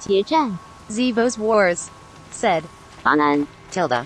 决战 Zevo's Wars. Said. 华南 Tilda.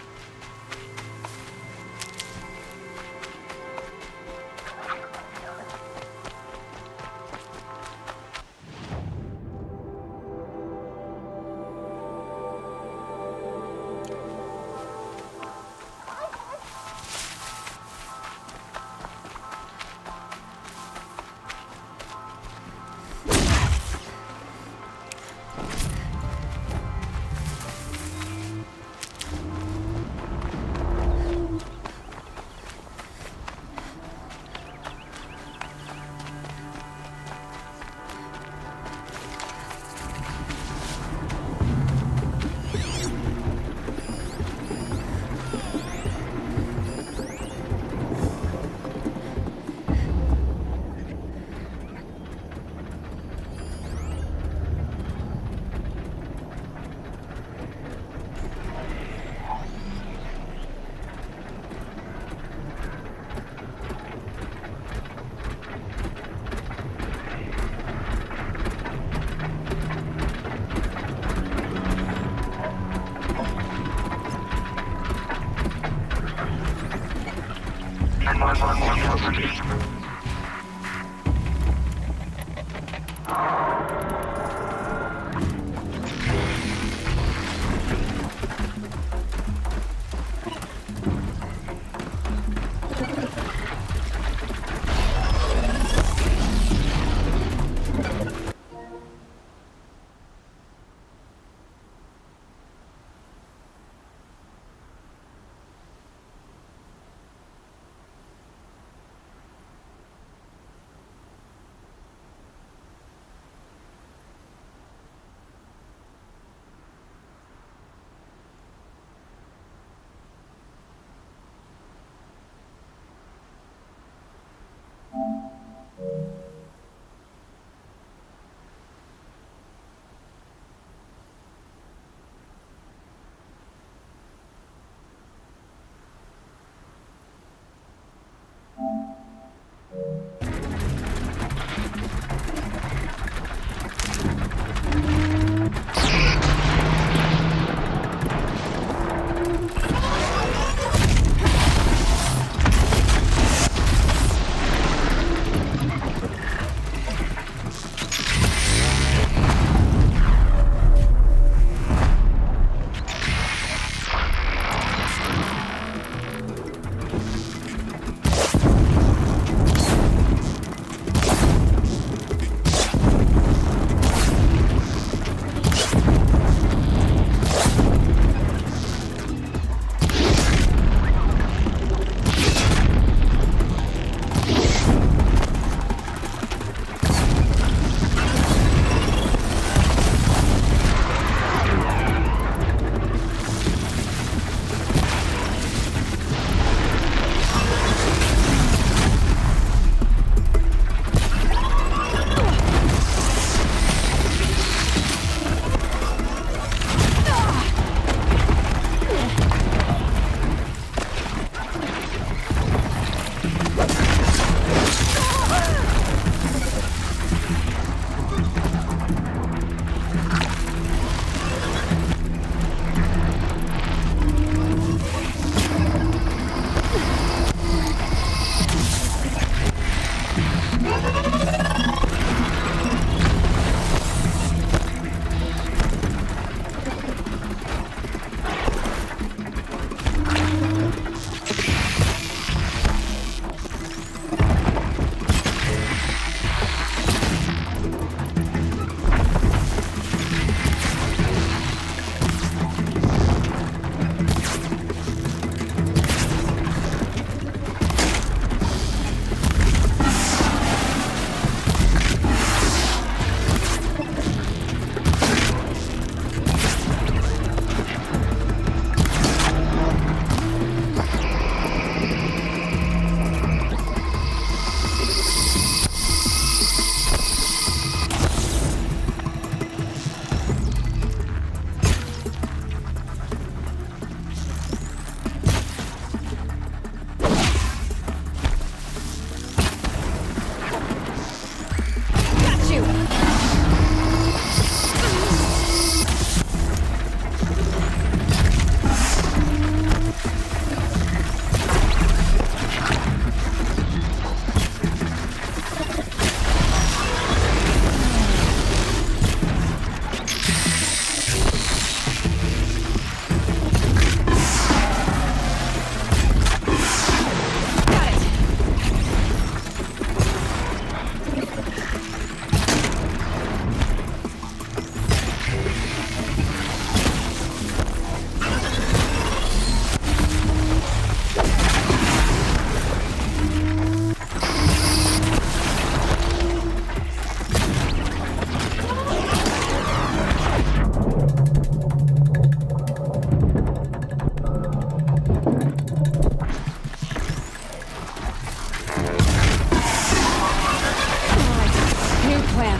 plan.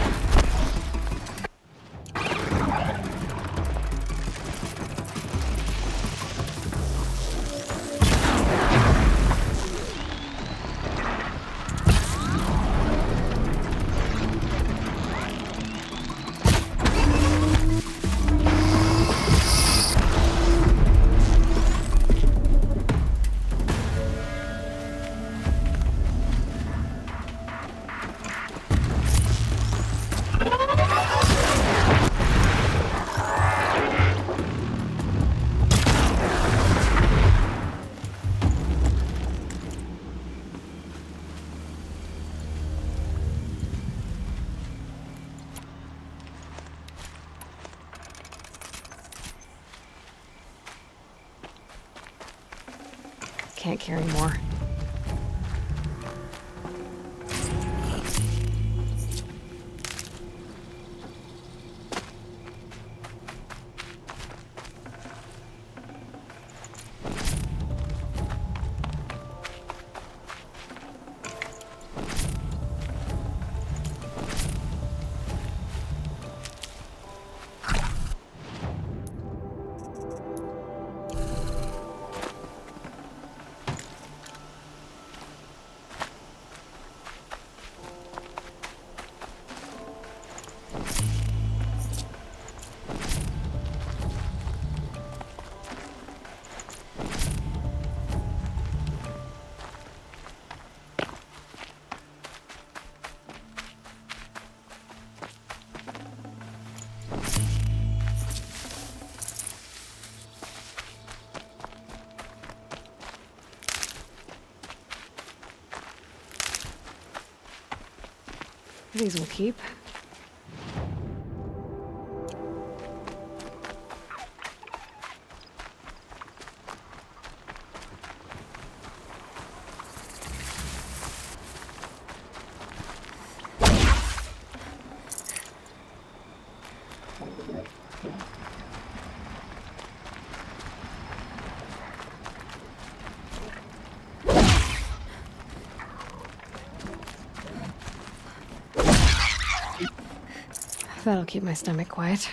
Can't carry more. These will keep. That'll keep my stomach quiet.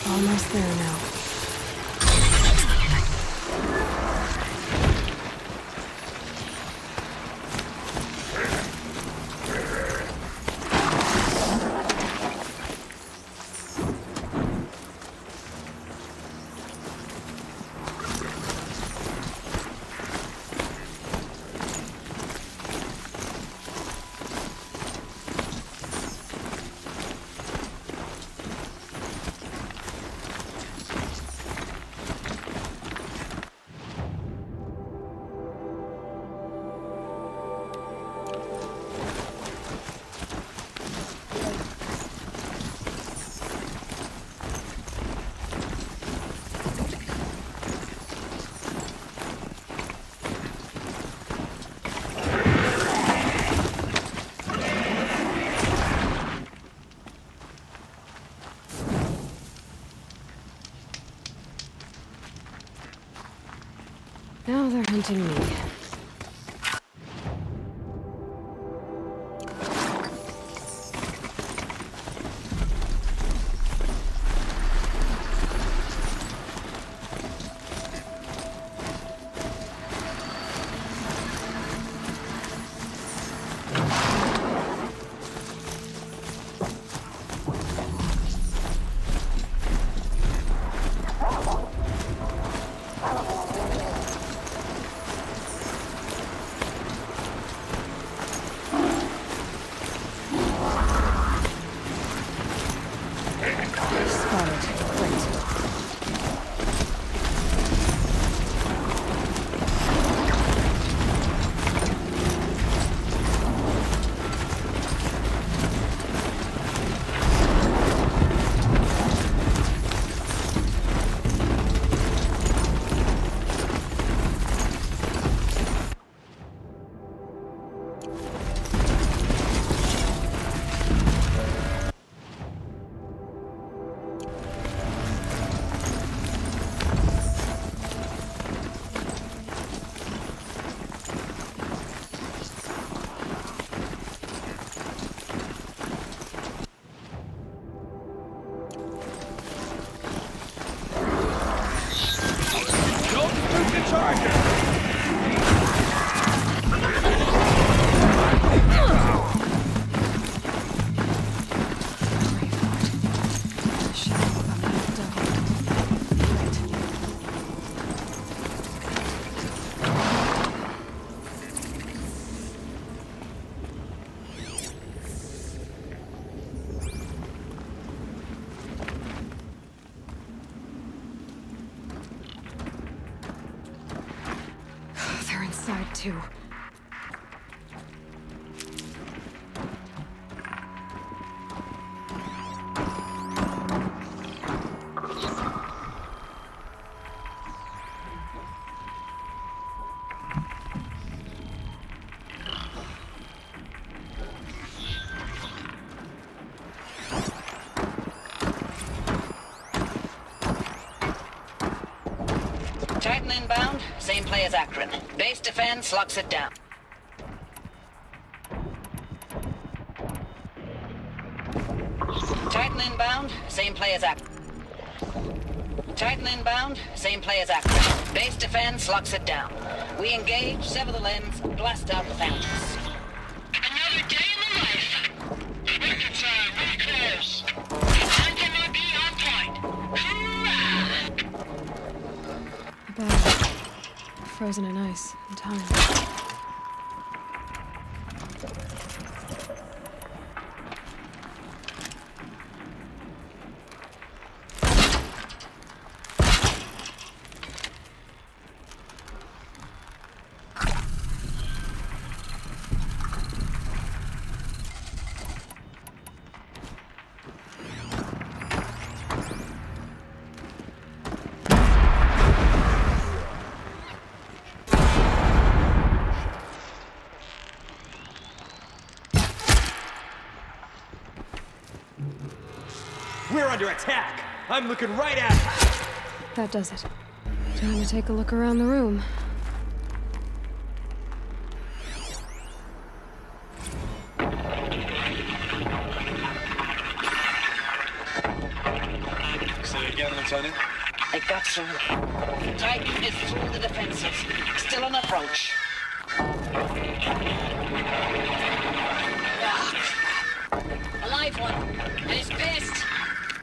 Almost there now. Now they're hunting me. Spotted. Great. They're inside too. Titan inbound, same play as Akron. Base defense locks it down. Titan inbound, same play as Akron. Titan inbound, same play as Akron. Base defense locks it down. We engage, sever the lens, blast out the phantoms. Another day in the life. Reconcile, really close. Hunting will be on point. Hoorah! About frozen in ice in time. We're under attack! I'm looking right at it! That does it. Time to take a look around the room. Say it again, Lieutenant. It got through. Titan is through the defenses. Still on approach. A live one. And he's pissed.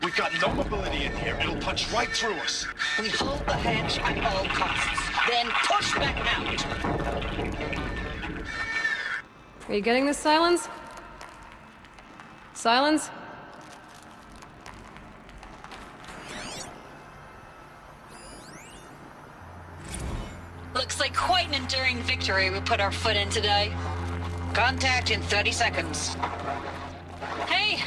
We've got no mobility in here. It'll punch right through us. We hold the hedge at all costs. Then push back out. Are you getting this, Silence? Silence? Looks like quite an enduring victory we put our foot in today. Contact in 30 seconds. Hey!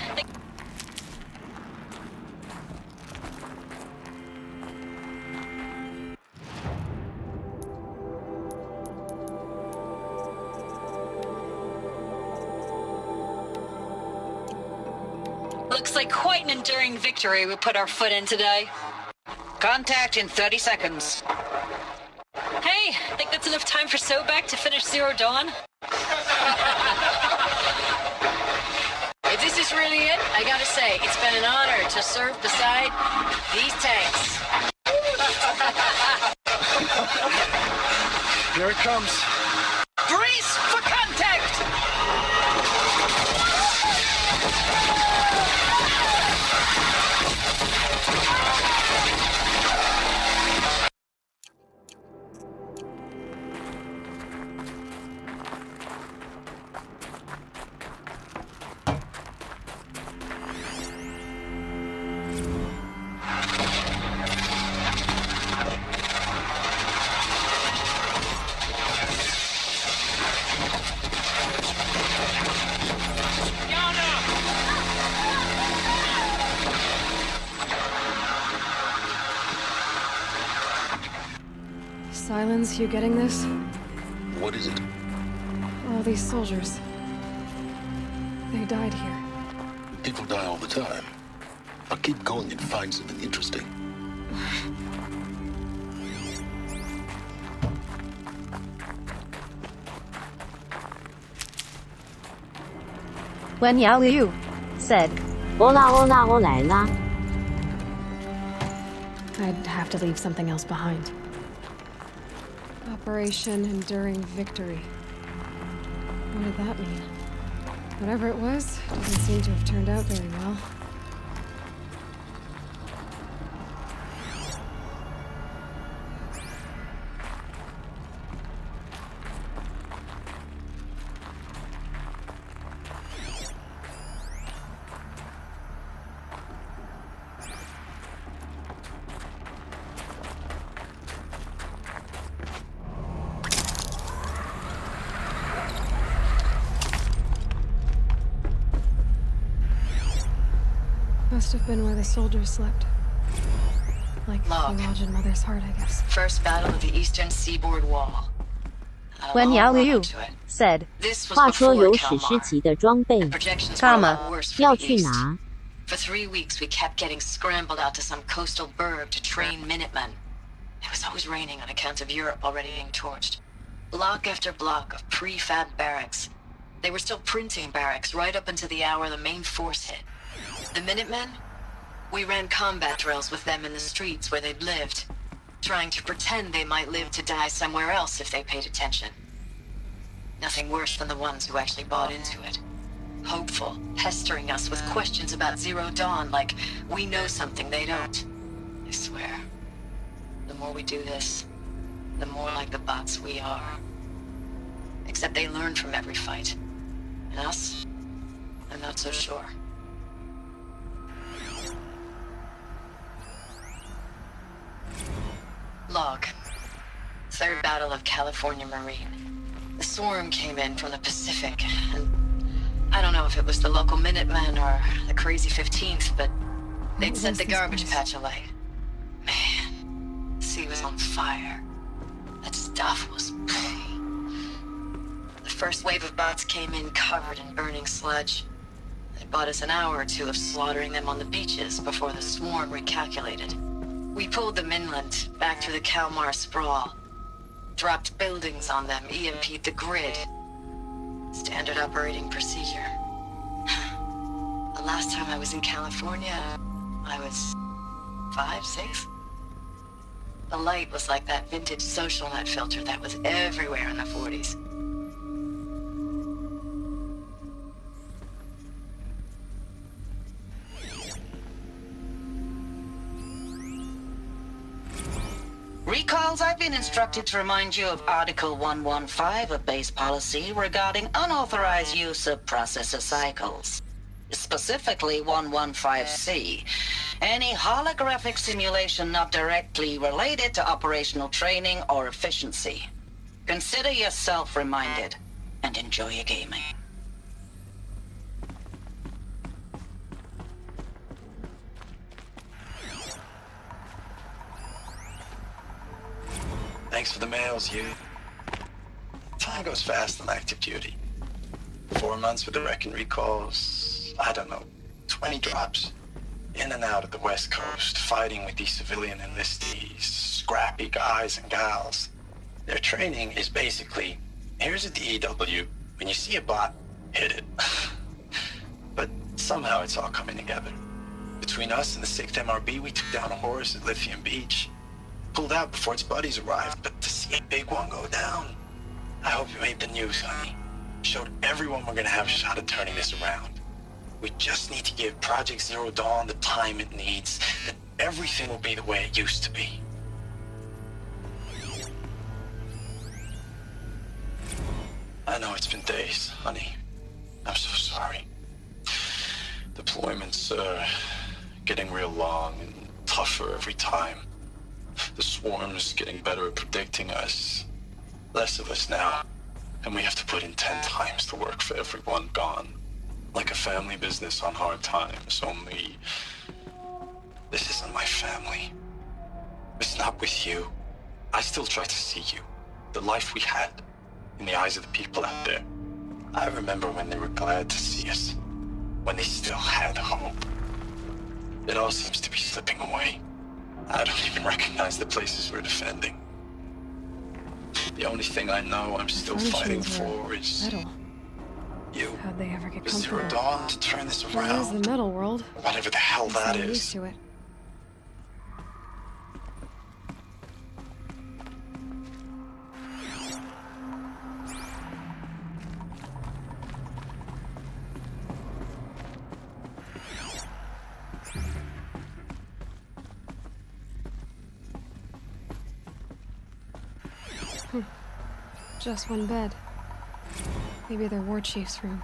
Looks like quite an enduring victory we put our foot in today. Contact in 30 seconds. Hey, think that's enough time for Sobek to finish Zero Dawn? If this is really it, I gotta say, it's been an honor to serve beside these tanks. Here it comes. Brace for contact! islands, you getting this? What is it? All these soldiers. They died here. People die all the time. I'll keep going and find something interesting. When Yao Liu said, 欧啦欧啦欧来啦 I'd have to leave something else behind. Operation Enduring Victory. What did that mean? Whatever it was, doesn't seem to have turned out very well. Must have been where the soldiers slept. Like Log. the lodge in Mother's Heart, I guess. First battle of the eastern seaboard wall. when I'll Yao run Liu into it. said, This was 话说 before 有史诗 Kalmar. 级的装备 Projections were a lot Comma. worse for 要 the 去 east. 拿， For 3 weeks, we kept getting scrambled out to some coastal burg to train Minutemen. It was always raining on account of Europe already being torched. Block after block of prefab barracks. They were still printing barracks right up until the hour the main force hit. The Minutemen? We ran combat drills with them in the streets where they'd lived, trying to pretend they might live to die somewhere else if they paid attention. Nothing worse than the ones who actually bought into it. Hopeful, pestering us with questions about Zero Dawn like we know something they don't. I swear, the more we do this, the more like the bots we are. Except they learn from every fight. And us? I'm not so sure. Log. Third Battle of California Marine. The swarm came in from the Pacific, and I don't know if it was the local Minutemen or the crazy 15th, but they'd What set was the this garbage place? patch alight. Man, the sea was on fire. That stuff was pretty. The first wave of bots came in covered in burning sludge. They bought us an hour or two of slaughtering them on the beaches before the swarm recalculated. We pulled them inland, back through the Kalmar sprawl. Dropped buildings on them, EMP'd the grid. Standard operating procedure. The last time I was in California, I was 5, 6? The light was like that vintage social net filter that was everywhere in the 40s. Recalls, I've been instructed to remind you of Article 115 of base policy regarding unauthorized use of processor cycles. Specifically 115C. Any holographic simulation not directly related to operational training or efficiency. Consider yourself reminded and enjoy your gaming. Thanks for the mails, you. Time goes fast on active duty. 4 months with the wrecking recalls, I don't know, 20 drops. In and out of the West Coast, fighting with these civilian enlistees, scrappy guys and gals. Their training is basically, here's a DEW, when you see a bot, hit it. But somehow it's all coming together. Between us and the 6th MRB, we took down a horse at Lithium Beach. Pulled out before its buddies arrived, but to see a big one go down, I hope you made the news, honey. Showed everyone we're gonna have a shot at turning this around. We just need to give Project Zero Dawn the time it needs, then everything will be the way it used to be. I know it's been days, honey. I'm so sorry. Deployments are getting real long and tougher every time. The swarm's getting better at predicting us. Less of us now, and we have to put in 10 times the work for everyone gone. Like a family business on hard times, only... This isn't my family. It's not with you. I still try to see you, the life we had, in the eyes of the people out there. I remember when they were glad to see us, when they still had hope. It all seems to be slipping away. I don't even recognize the places we're defending. The only thing I know I'm still fighting for is metal. you. How'd they ever get Is Zero comfortable? Dawn to turn this Well, it is around? the metal world. Whatever the hell that I'm is. used to it. Just one bed. Maybe their war chief's room.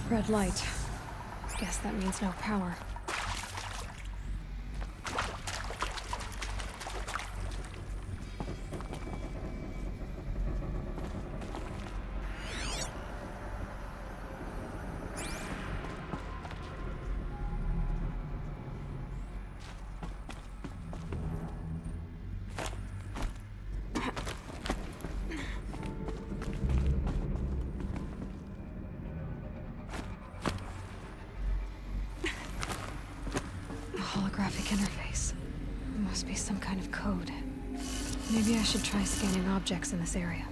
Red light. Guess that means no power. Holographic interface. It must be some kind of code. Maybe I should try scanning objects in this area.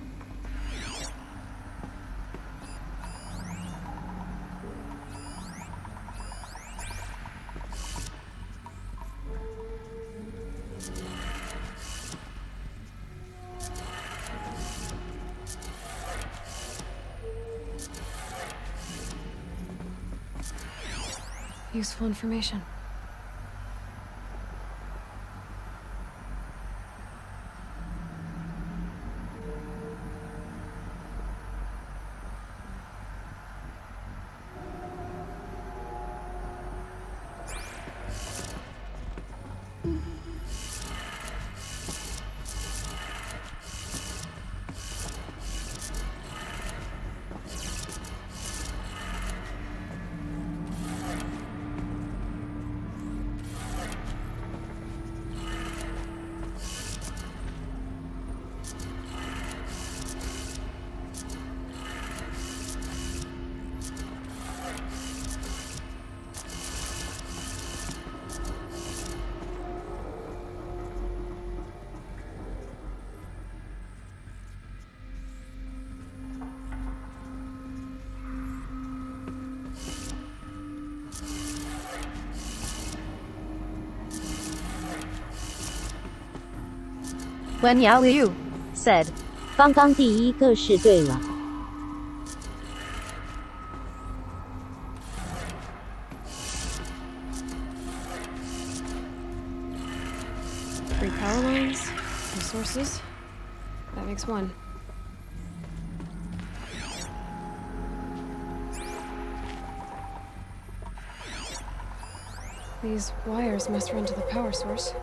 Useful information. When Aloy said, 刚刚第一个是对了。Three power lines, two sources. That makes one. These wires must run to the power source.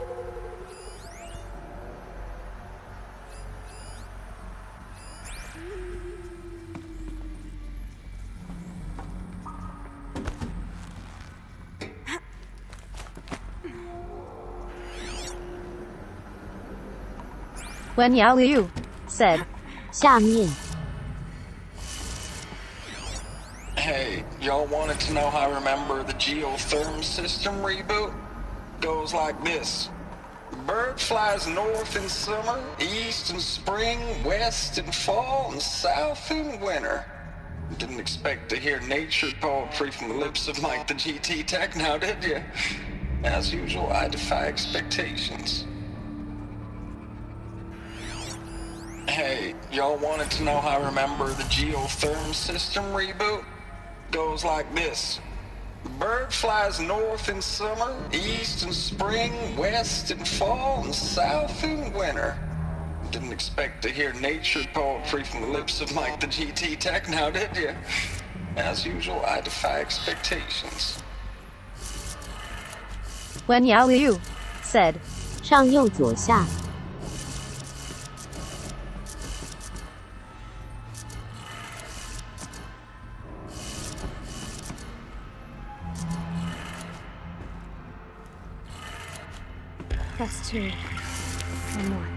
When Yao Liu said, 下面 Hey, y'all wanted to know how I remember the geotherm system reboot? Goes like this. Bird flies north in summer, east in spring, west in fall, and south in winter. Didn't expect to hear nature poetry from the lips of Mike the GT Tech now, did you? As usual, I defy expectations. Hey, y'all wanted to know how I remember the geotherm system reboot? Goes like this. Bird flies north in summer, east in spring, west in fall, and south in winter. Didn't expect to hear nature poetry from the lips of Mike the GT Tech now, did you? As usual, I defy expectations. When Yao Liu said, 上右左下 That's two. One more.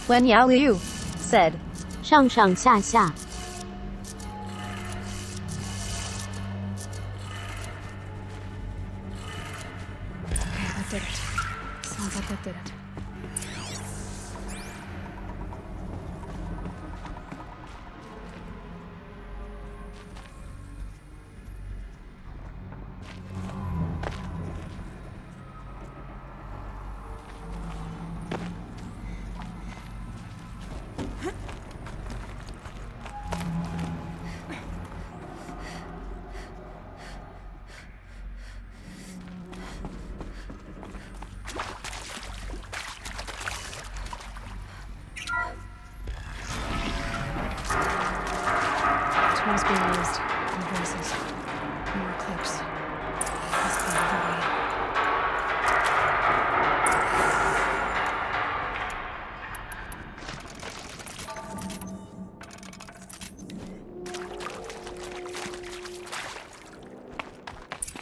When Yao Liu said, 上上下下 Okay, that did it. Sounds like that did it. Tools being used. And voices. More clips. This can't be the way.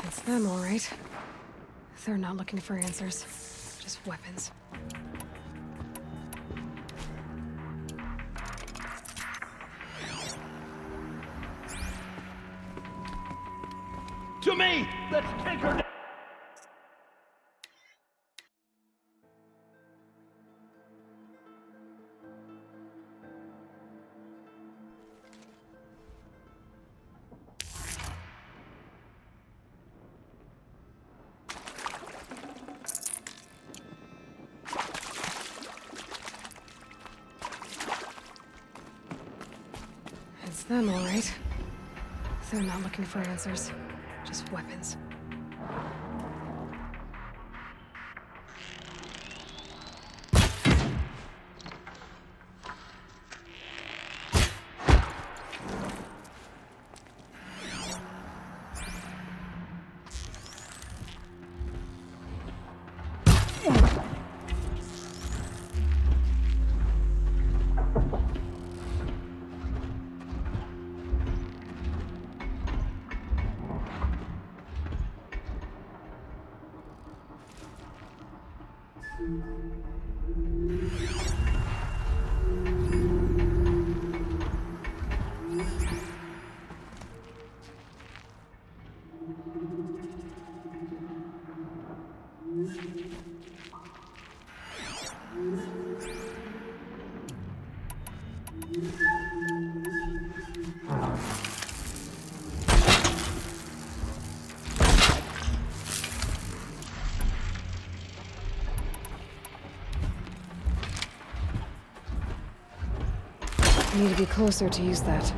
It's them, all right. They're not looking for answers. Just weapons. To me! Let's take her down! It's them, all right. They're not looking for answers. Just weapons. Need to be closer to use that.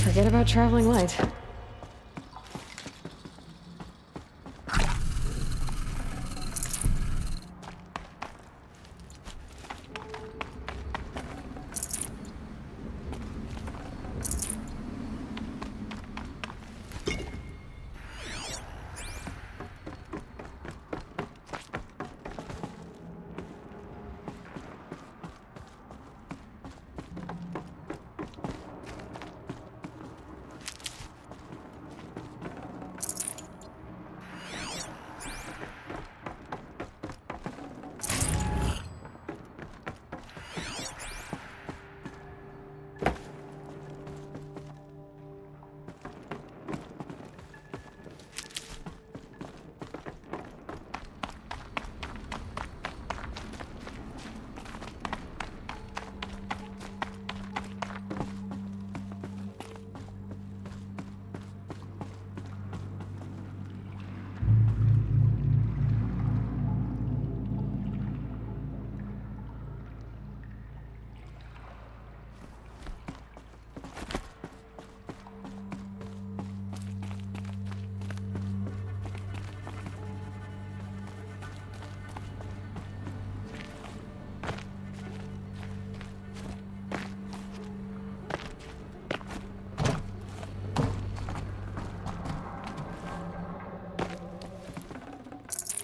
Forget about traveling light.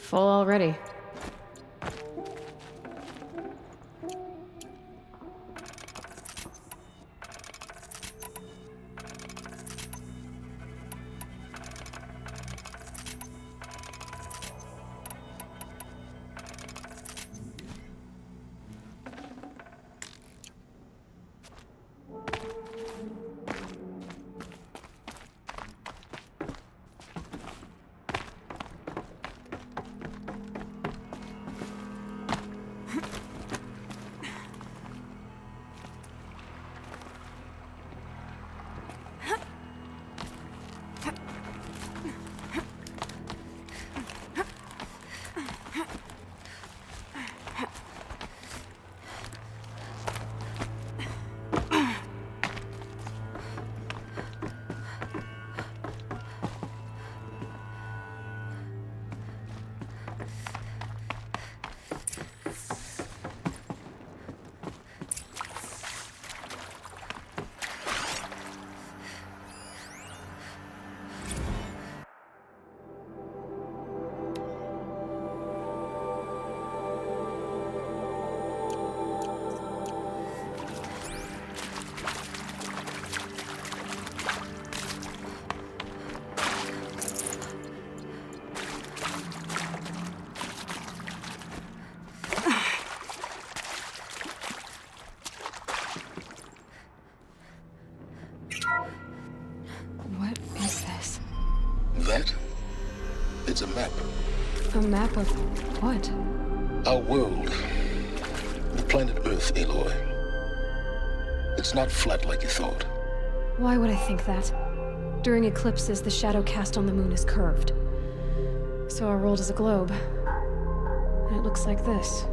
Full already. That? It's a map. A map of what? Our world. planet Earth, Aloy. It's not flat like you thought. Why would I think that? During eclipses, the shadow cast on the moon is curved. So our world is a globe. And it looks like this,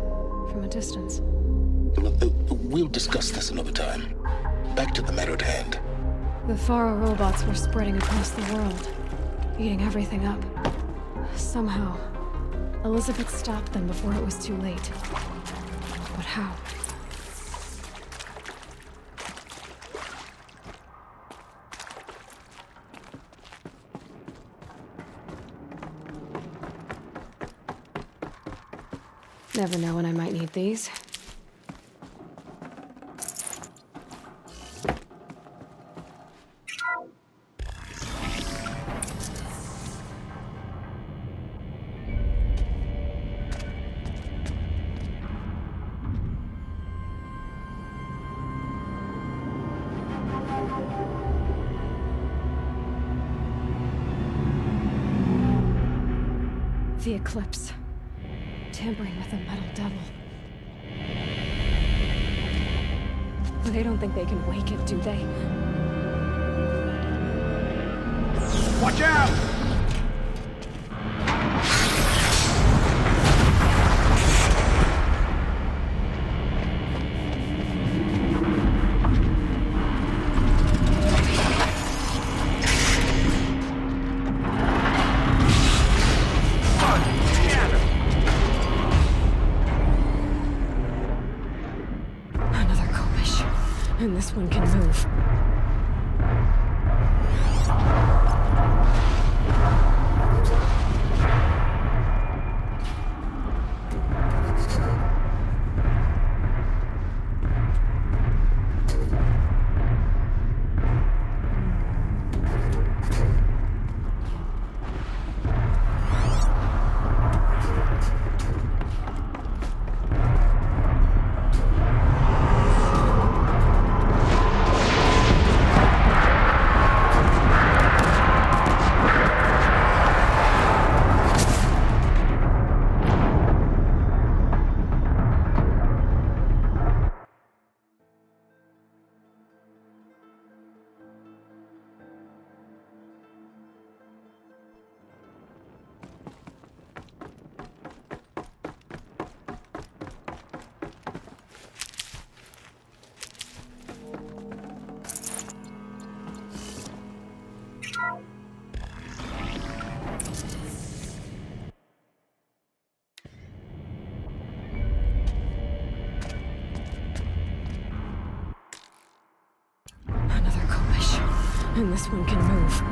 from a distance. We'll discuss this another time. Back to the matter at hand. The Faro robots were spreading across the world, eating everything up. Somehow, Elizabeth stopped them before it was too late. But how? Never know when I might need these. The eclipse. Tampering with a metal devil. They don't think they can wake it, do they? Watch out! And this one can move. And this one can move.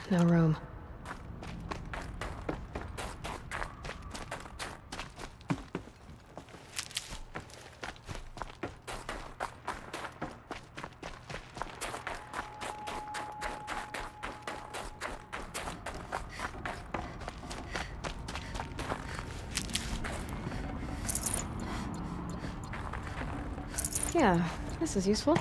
No room. Yeah, this is useful.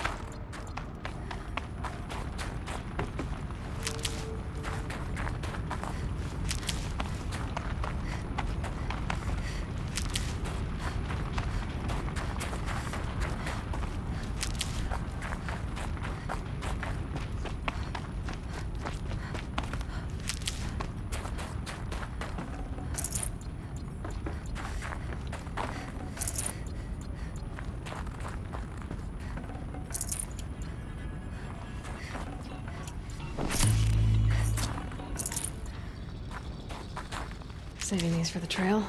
Saving these for the trail.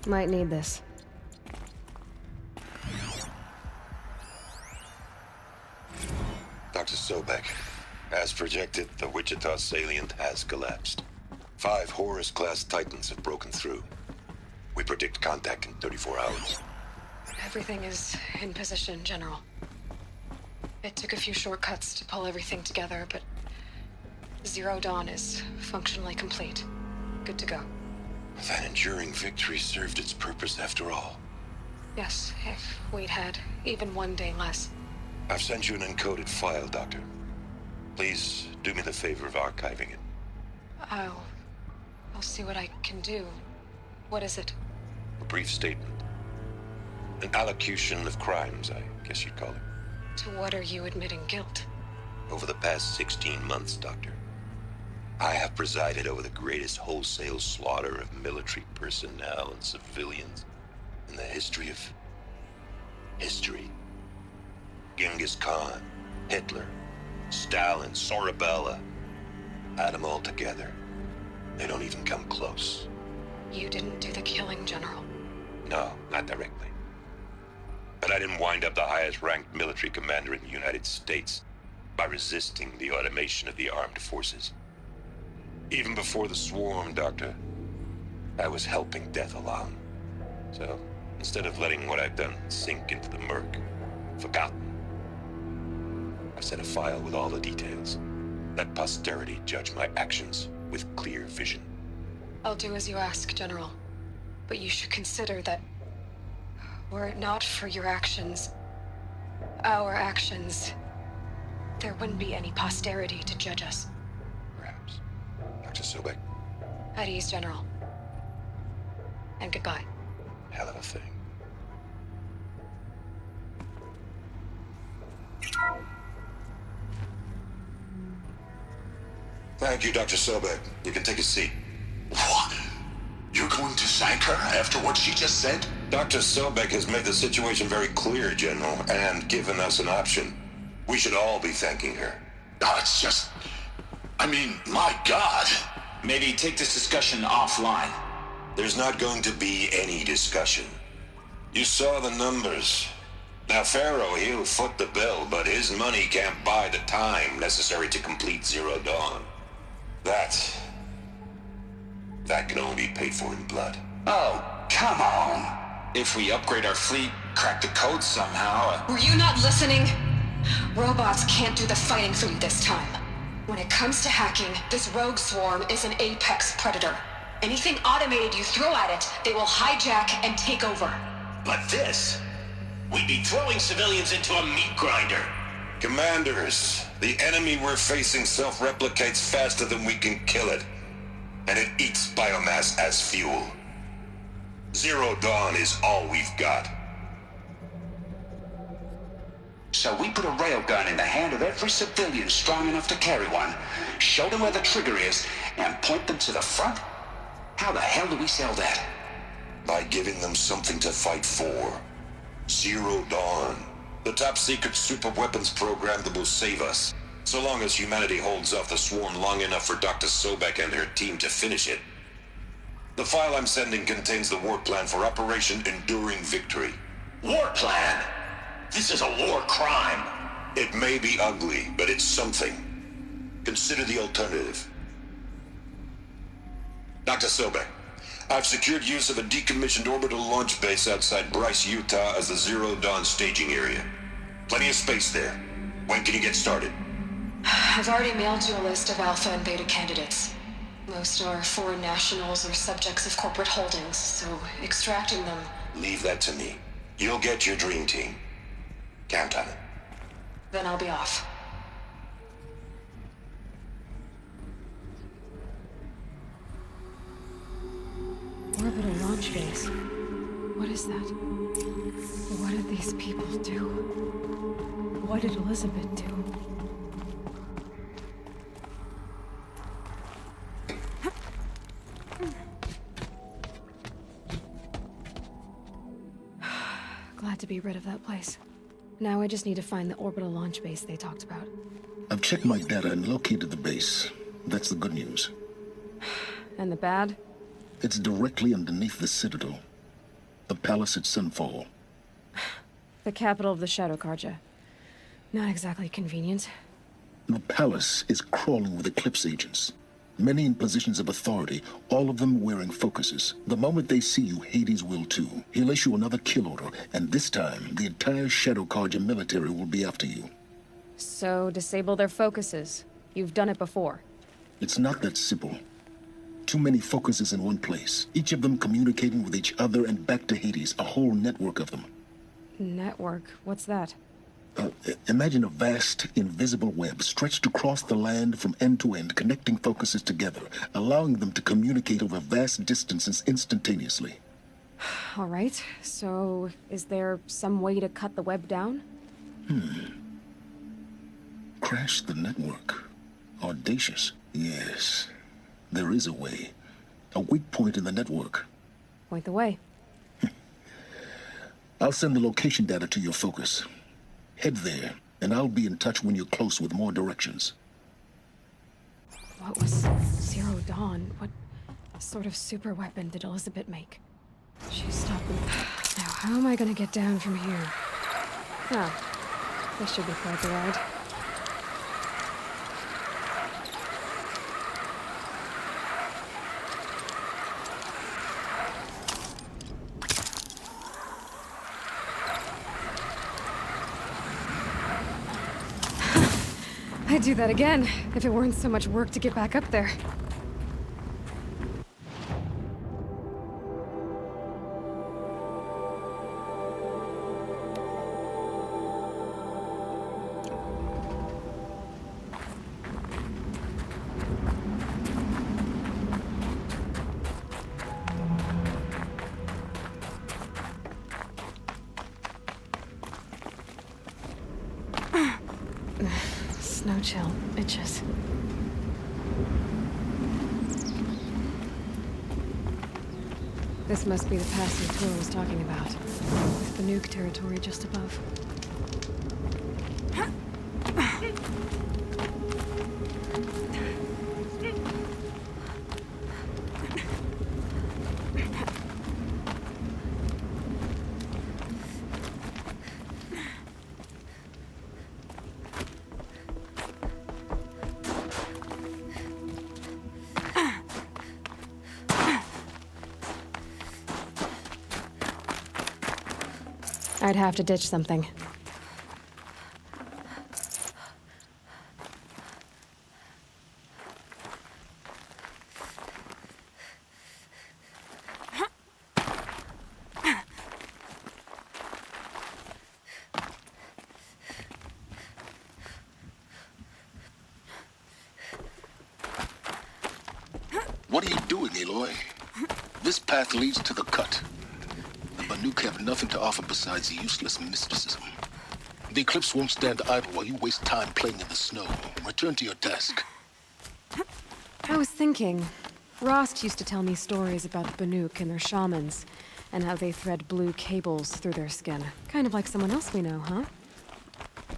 Might need this. Dr. Sobek, as projected, the Wichita salient has collapsed. 5 Horus-class Titans have broken through. We predict contact in 34 hours. Everything is in position, General. It took a few shortcuts to pull everything together, but Zero Dawn is functionally complete. Good to go. That enduring victory served its purpose after all. Yes, if we'd had even one day less. I've sent you an encoded file, Doctor. Please do me the favor of archiving it. I'll see what I can do. What is it? A brief statement. An allocution of crimes, I guess you'd call it. To what are you admitting guilt? Over the past 16 months, Doctor, I have presided over the greatest wholesale slaughter of military personnel and civilians in the history of history. Genghis Khan, Hitler, Stalin, Sorabella. Add them all together. They don't even come close. You didn't do the killing, General. No, not directly. But I didn't wind up the highest-ranked military commander in the United States by resisting the automation of the armed forces. Even before the swarm, Doctor, I was helping death along. So, instead of letting what I've done sink into the murk, forgotten, I've set a file with all the details. Let posterity judge my actions with clear vision. I'll do as you ask, General. But you should consider that were it not for your actions, our actions, there wouldn't be any posterity to judge us. Perhaps. Dr. Sobek. At ease, General. And goodbye. Hell of a thing. Thank you, Dr. Sobek. You can take a seat. What? You're going to thank her after what she just said? Dr. Sobek has made the situation very clear, General, and given us an option. We should all be thanking her. No, it's just... I mean, my God. Maybe take this discussion offline. There's not going to be any discussion. You saw the numbers. Now, Pharaoh, he'll foot the bill, but his money can't buy the time necessary to complete Zero Dawn. That can only be paid for in blood. Oh, come on. If we upgrade our fleet, crack the code somehow... Were you not listening? Robots can't do the fighting for you this time. When it comes to hacking, this rogue swarm is an apex predator. Anything automated you throw at it, they will hijack and take over. But this, we'd be throwing civilians into a meat grinder. Commanders, the enemy we're facing self-replicates faster than we can kill it. And it eats biomass as fuel. Zero Dawn is all we've got. So we put a railgun in the hand of every civilian strong enough to carry one, show them where the trigger is, and point them to the front? How the hell do we sell that? By giving them something to fight for. Zero Dawn. The top-secret super-weapons program that will save us. So long as humanity holds off the swarm long enough for Dr. Sobek and her team to finish it. The file I'm sending contains the war plan for Operation Enduring Victory. War plan? This is a war crime. It may be ugly, but it's something. Consider the alternative. Dr. Sobek, I've secured use of a decommissioned orbital launch base outside Bryce, Utah as the Zero Dawn staging area. Plenty of space there. When can you get started? I've already mailed you a list of alpha and beta candidates. Most are foreign nationals or subjects of corporate holdings, so extracting them... Leave that to me. You'll get your dream team. Count on it. Then I'll be off. Orbital launch base. What is that? What did these people do? What did Elizabeth do? Glad to be rid of that place. Now I just need to find the orbital launch base they talked about. I've checked my data and located the base. That's the good news. And the bad? It's directly underneath the Citadel. The palace at Sunfall. The capital of the Shadow Carja. Not exactly convenient. The palace is crawling with Eclipse agents. Many in positions of authority, all of them wearing focuses. The moment they see you, Hades will too. He'll issue another kill order, and this time, the entire Shadow Carja military will be after you. So, disable their focuses. You've done it before. It's not that simple. Too many focuses in one place, each of them communicating with each other and back to Hades, a whole network of them. Network? What's that? Imagine a vast, invisible web stretched across the land from end to end, connecting focuses together, allowing them to communicate over vast distances instantaneously. All right, so is there some way to cut the web down? Crash the network. Audacious. Yes, there is a way. A weak point in the network. Point the way. I'll send the location data to your focus. Head there, and I'll be in touch when you're close with more directions. What was Zero Dawn? What sort of super weapon did Elizabeth make? She stopped me. Now, how am I gonna get down from here? This should be quite the ride. I'd do that again, if it weren't so much work to get back up there. Snow chill itches. This must be the pass Tour was talking about. The nuke territory just above. I'd have to ditch something. path leads to the cut. The Banuk have nothing to offer besides useless mysticism. The Eclipse won't stand idle while you waste time playing in the snow. Return to your task. I was thinking, Rost used to tell me stories about Banuk and their shamans, and how they thread blue cables through their skin. Kind of like someone else we know, huh?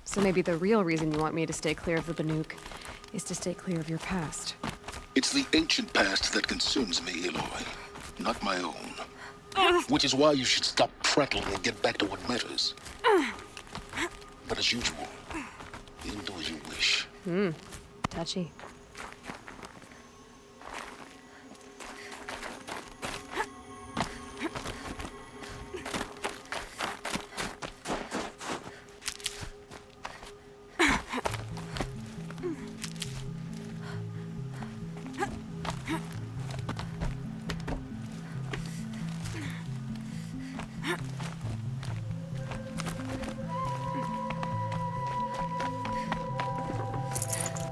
So maybe the real reason you want me to stay clear of the Banuk is to stay clear of your past. It's the ancient past that concerns me, Aloy, not my own. Which is why you should stop prattling and get back to what matters. But as usual, you'll do as you wish. Touchy.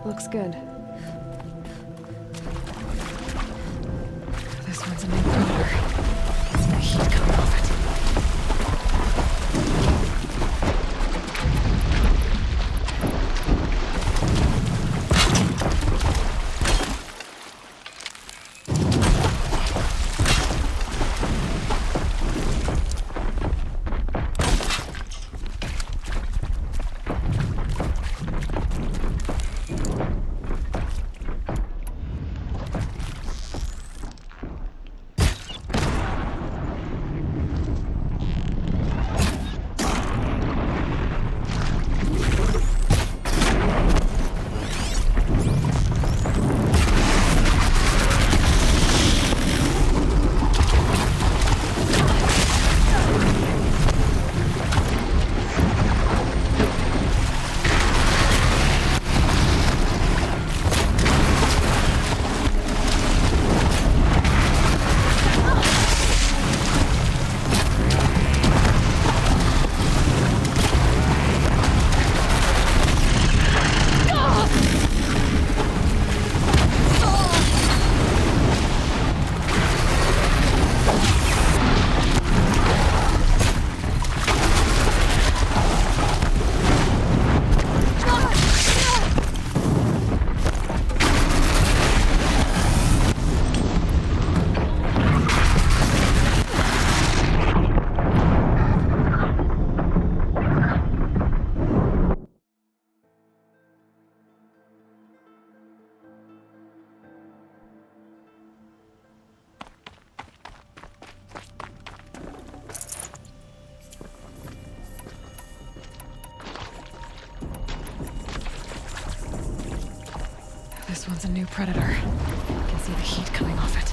Looks good. This one's a new predator. Can see the heat coming off it. This one's a new predator. Can see the heat coming off it.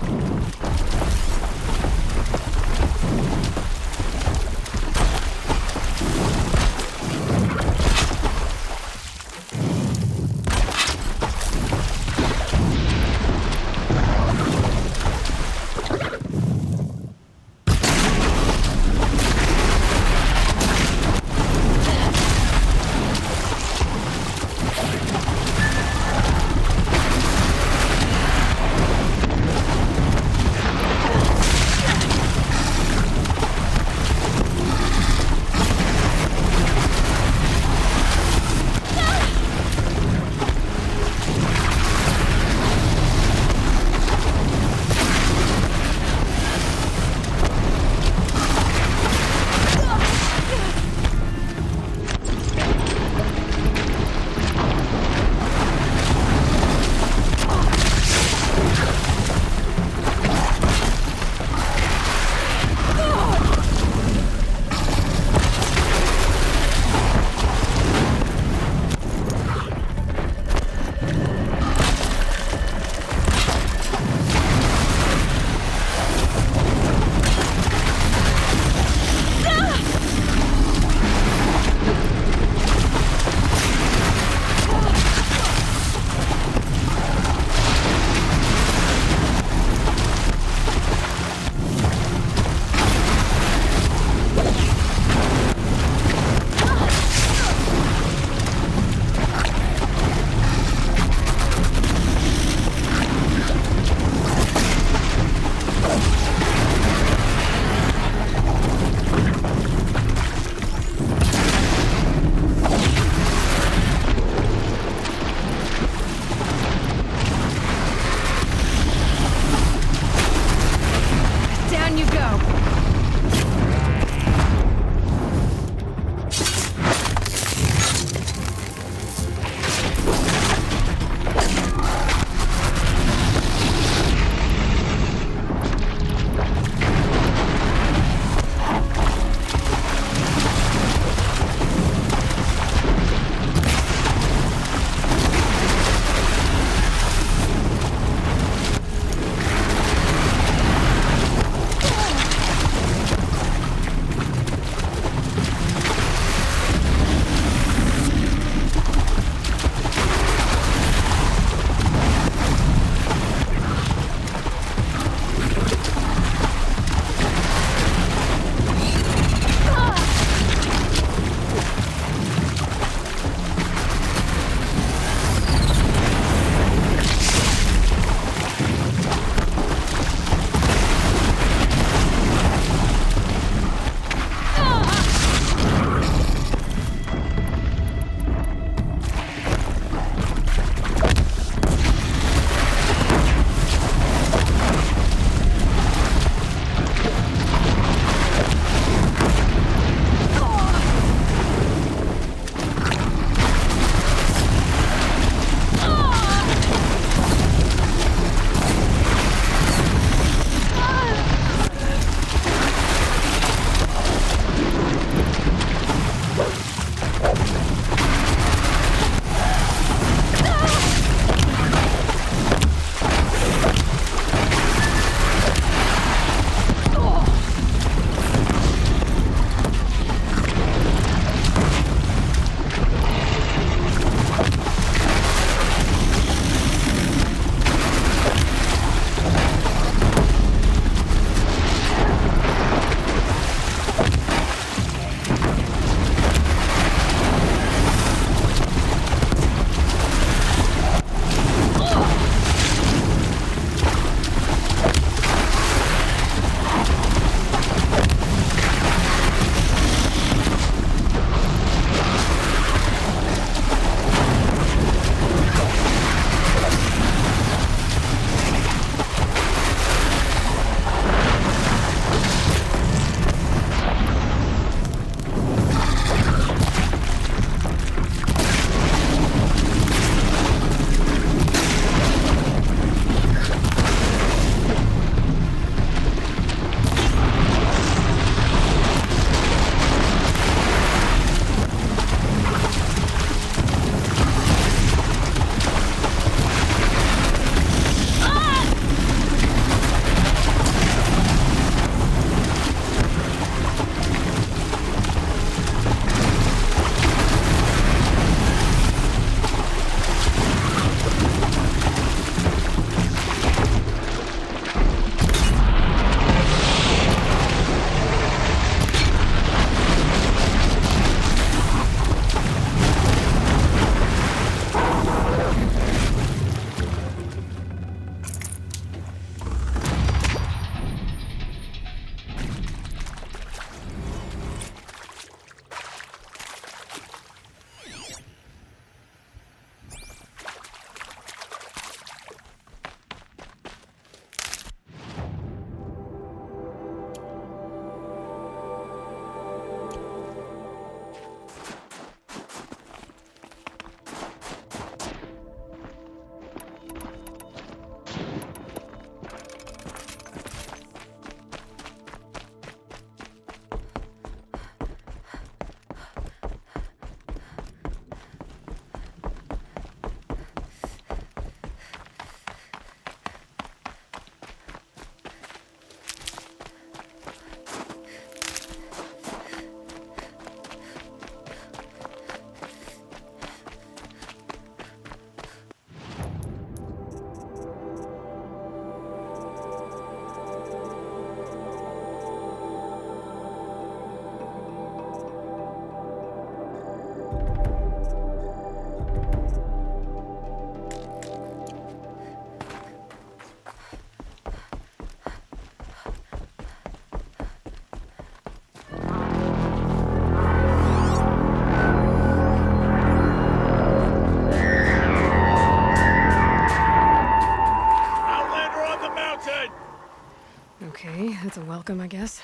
welcome, I guess.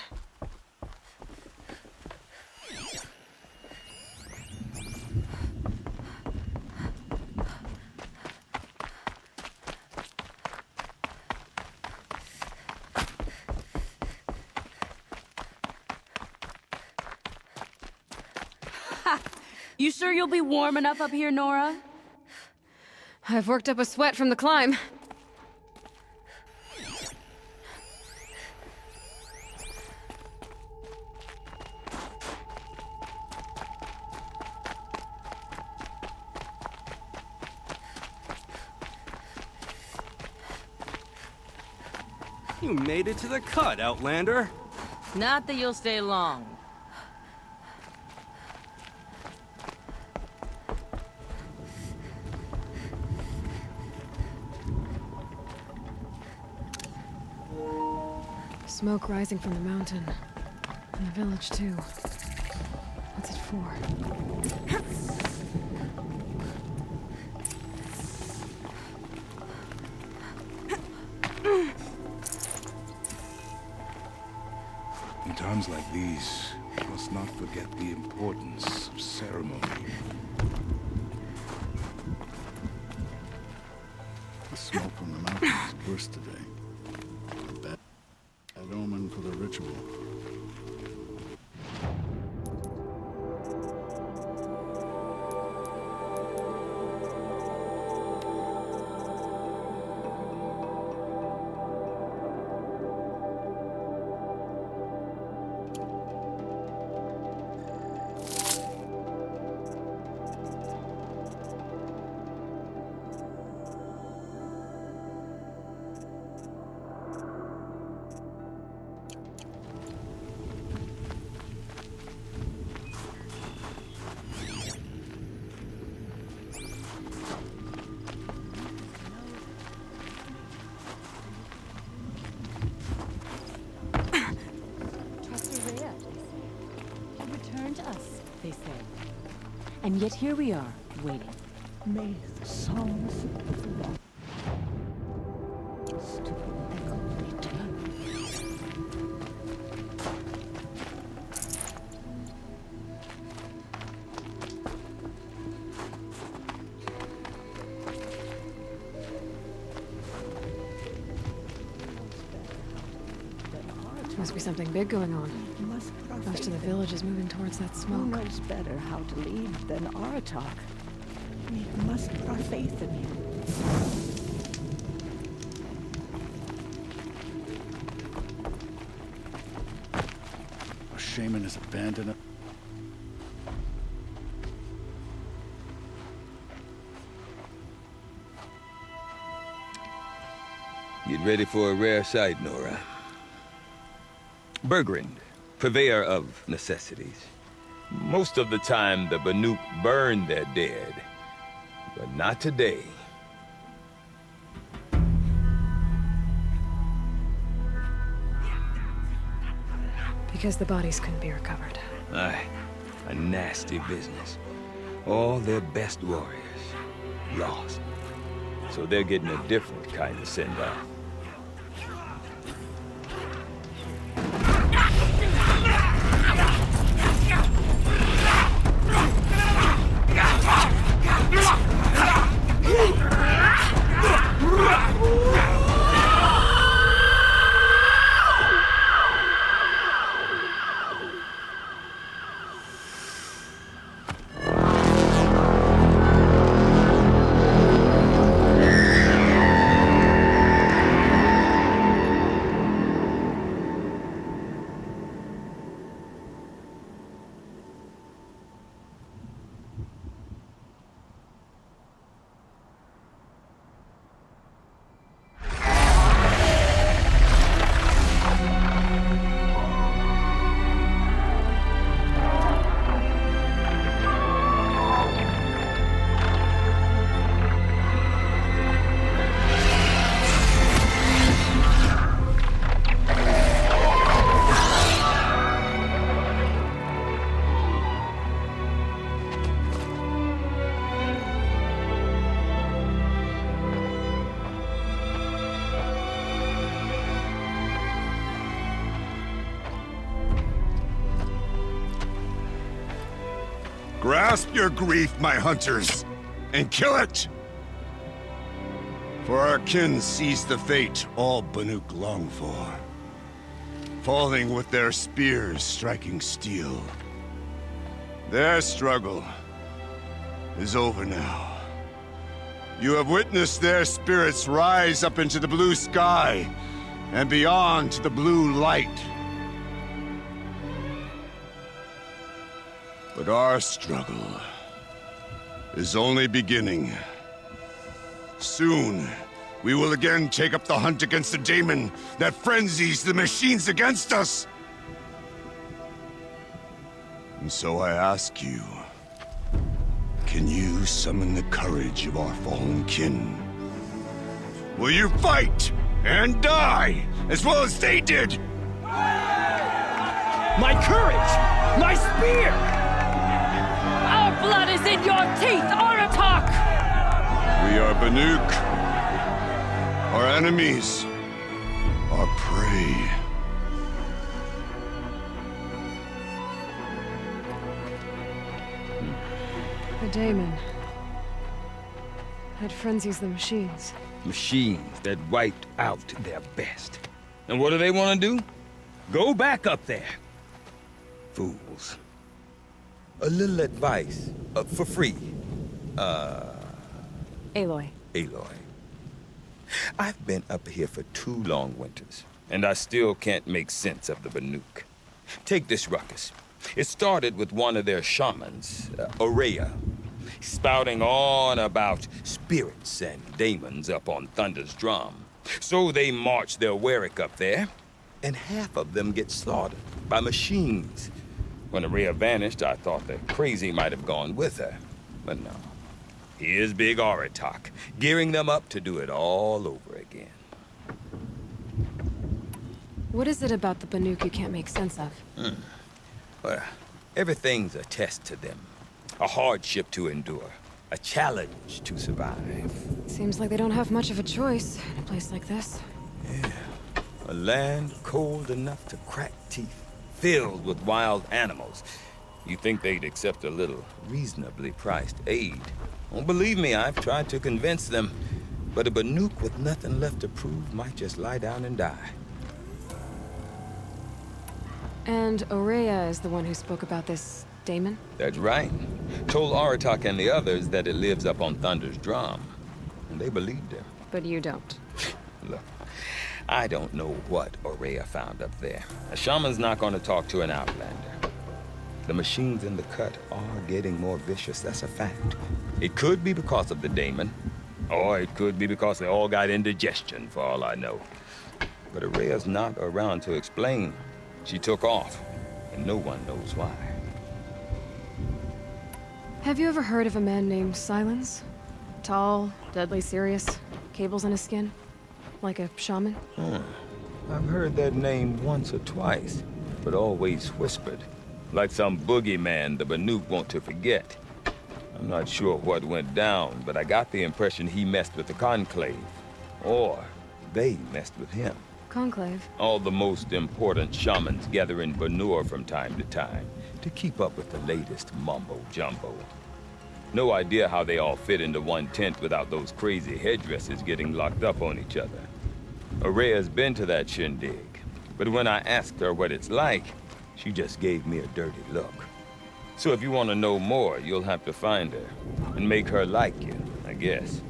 You sure you'll be warm enough up here, Nora? I've worked up a sweat from the climb. You made it to the cut, Outlander. Not that you'll stay long. Smoke rising from the mountain. And the village, too. What's it for? In times like these, we must not forget the importance of ceremony. The smoke from the mountains burst today. A bad omen for the ritual. They say. And yet here we are, waiting. May the songs of the rock to return. Must be something big going on. Most of the village is moving towards that Who smoke. knows better how to lead than Aratak? We must put our faith in him. A shaman has abandoned us. Get ready for a rare sight, Nora. Bergrind, purveyor of necessities. Most of the time, the Banuk burn their dead. But not today. Because the bodies couldn't be recovered. Aye, a nasty business. All their best warriors lost. So they're getting a different kind of send-off. Grasp your grief, my hunters, and kill it! For our kin sees the fate all Banuk long for. Falling with their spears striking steel. Their struggle is over now. You have witnessed their spirits rise up into the blue sky and beyond to the blue light. But our struggle is only beginning. Soon, we will again take up the hunt against the daemon that frenzies the machines against us. And so I ask you, can you summon the courage of our fallen kin? Will you fight and die as well as they did? My courage! My spear! Our blood is in your teeth, Aratak! We are Banuk. Our enemies are prey. The daemon. That frenzies the machines. Machines that wiped out their best. And what do they want to do? Go back up there. Fools. A little advice, for free. Aloy. Aloy. I've been up here for 2 long winters, and I still can't make sense of the Banuk. Take this ruckus. It started with one of their shamans, Aurea, spouting on about spirits and daemons up on Thunder's drum. So they march their Warwick up there, and half of them get slaughtered by machines. When Aurea vanished, I thought the crazy might have gone with her, but no. Here's Big Aratak, gearing them up to do it all over again. What is it about the Banuk you can't make sense of? Well, everything's a test to them. A hardship to endure. A challenge to survive. Seems like they don't have much of a choice in a place like this. Yeah. A land cold enough to crack teeth, filled with wild animals. You'd think they'd accept a little reasonably priced aid. Well, believe me, I've tried to convince them. But a Banuk with nothing left to prove might just lie down and die. And Aurea is the one who spoke about this daemon? That's right. Told Aratak and the others that it lives up on Thunder's drum. And they believed him. But you don't. Look, I don't know what Aurea found up there. A shaman's not going to talk to an outlander. The machines in the cut are getting more vicious, that's a fact. It could be because of the daemon, or it could be because they all got indigestion, for all I know. But Aurea's not around to explain. She took off, and no one knows why. Have you ever heard of a man named Silence? Tall, deadly serious, cables on his skin? Like a shaman? I've heard that name once or twice, but always whispered. Like some boogeyman the Banuk want to forget. I'm not sure what went down, but I got the impression he messed with the Conclave. Or they messed with him. Conclave? All the most important shamans gather in Banur from time to time to keep up with the latest mumbo-jumbo. No idea how they all fit into one tent without those crazy headdresses getting locked up on each other. Aurea's been to that shindig, but when I asked her what it's like, she just gave me a dirty look. So if you want to know more, you'll have to find her and make her like you, I guess.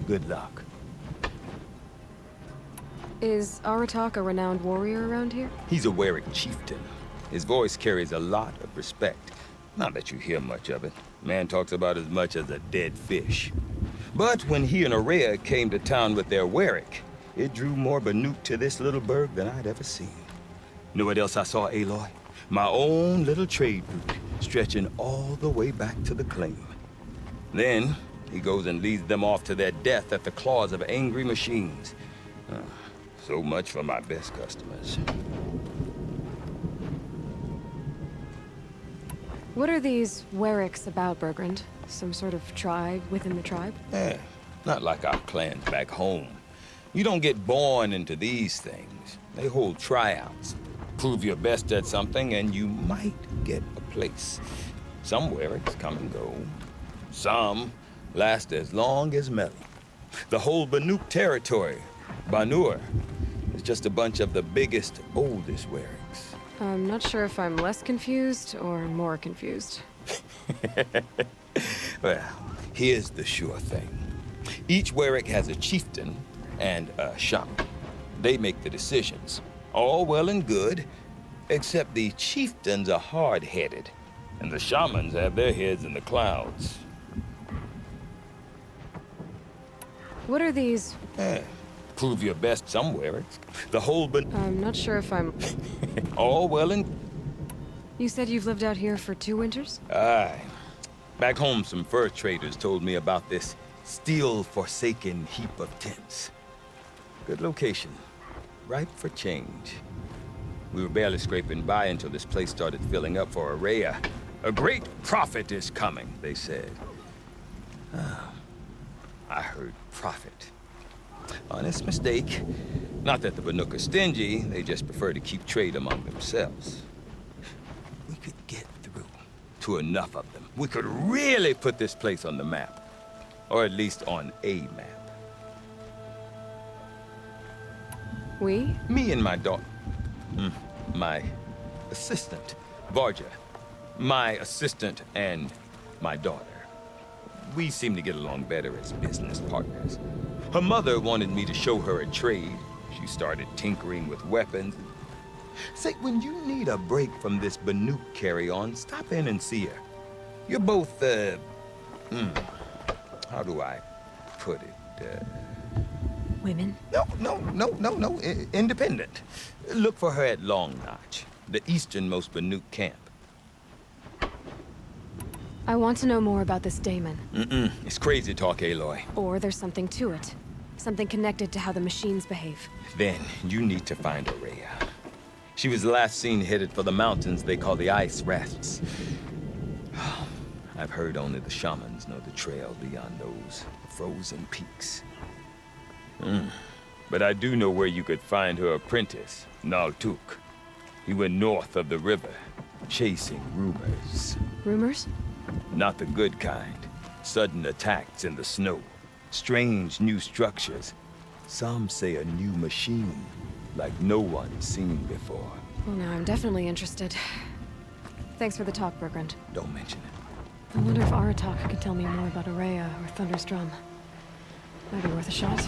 Good luck. Is Aratak a renowned warrior around here? He's a Warwick chieftain. His voice carries a lot of respect. Not that you hear much of it. Man talks about as much as a dead fish. But when he and Aurea came to town with their Warwick, it drew more Banuk to this little burg than I'd ever seen. Know what else I saw, Aloy? My own little trade route, stretching all the way back to the claim. Then, he goes and leads them off to their death at the claws of angry machines. So much for my best customers. What are these Warwicks about, Bergrand? Some sort of tribe within the tribe? Not like our clans back home. You don't get born into these things. They hold tryouts. Prove your best at something and you might get a place. Some Wericks come and go. Some last as long as Melly. The whole Banuk territory, Banur, is just a bunch of the biggest, oldest Wericks. I'm not sure if I'm less confused or more confused. Well, here's the sure thing. Each Werick has a chieftain and a shaman. They make the decisions. All well and good, except the chieftains are hard-headed, and the shamans have their heads in the clouds. What are these? Prove your best somewhere. The whole I'm not sure if I'm... All well and... You said you've lived out here for 2 winters? Aye. Back home, some fur traders told me about this steel-forsaken heap of tents. Good location. Ripe for change. We were barely scraping by until this place started filling up for Araya. A great prophet is coming, they said. I heard prophet. Honest mistake. Not that the Banuk are stingy, they just prefer to keep trade among themselves. We could get through to enough of them. We could really put this place on the map. Or at least on a map. We? Me and my daughter. My assistant, Varja. My assistant and my daughter. We seem to get along better as business partners. Her mother wanted me to show her a trade. She started tinkering with weapons. Say, when you need a break from this Banuk carry-on, stop in and see her. You're both, how do I put it? Women? No. Independent. Look for her at Long Notch, the easternmost Banuk camp. I want to know more about this daemon. It's crazy talk, Aloy. Or there's something to it. Something connected to how the machines behave. Then you need to find Araya. She was last seen headed for the mountains they call the Ice Rafts. I've heard only the shamans know the trail beyond those frozen peaks. But I do know where you could find her apprentice, Naltuk. He went north of the river, chasing rumors. Rumors? Not the good kind. Sudden attacks in the snow. Strange new structures. Some say a new machine, like no one's seen before. Well, now I'm definitely interested. Thanks for the talk, Bergrand. Don't mention it. I wonder if Aratak could tell me more about Araya or Thunderstrom. Might be worth a shot.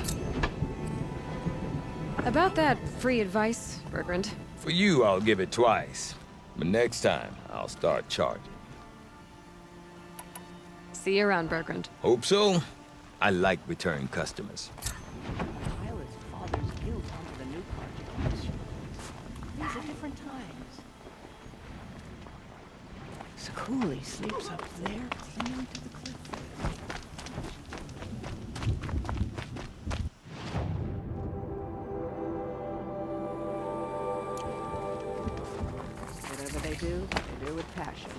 About that free advice, Bergrand. For you, I'll give it twice. But next time, I'll start charging. See you around, Bergrand. Hope so. I like return customers. Pilot's father's guilt onto the new project. These are different times. Sakuli sleeps up there, clinging to the cliff. Whatever they do with passion.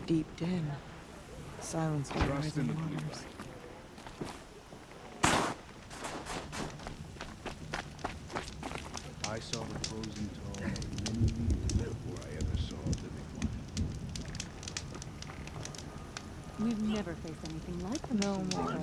deep din. Silence of the rising waters. I saw the frozen tall many years before I ever saw a living one. We've never faced anything like them. No more.